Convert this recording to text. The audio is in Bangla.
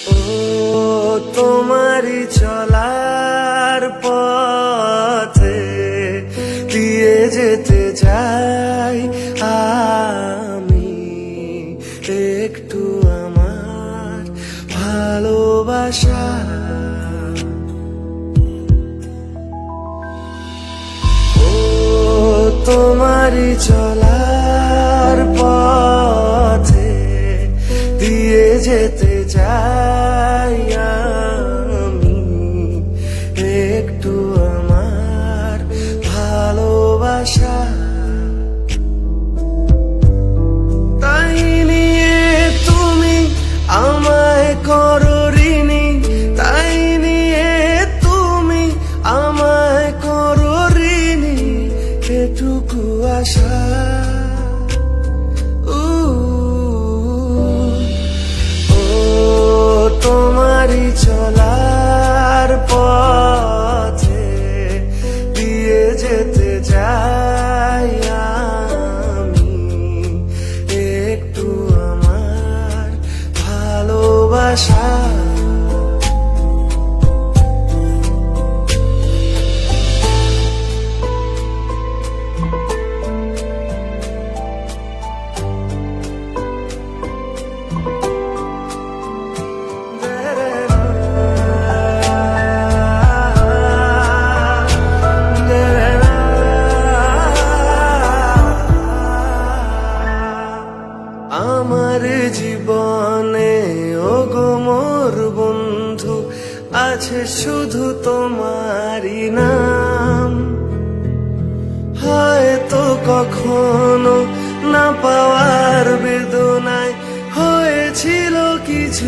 ও তোমারই চলার পথে দিয়ে যেতে চাই আমি একটু আমার ভালোবাসা। ও তোমারই চলার পথে দিয়ে যেতে চাই আমি একটু আমার ভালোবাসা। তাই নিয়ে তুমি আমায় করো ঋণী, তাই নিয়ে তুমি আমায় করো ঋণী এটুকু আশা। তোমারই চলার পথে দিয়ে যেতে চাই আমি একটু আমার ভালোবাসা। আমার জীবনে ওগো মোর বন্ধু আছে শুধু তোমারই নাম। হয়তো কখনো না পাওয়ার বেদনায় হয়েছিল কিছু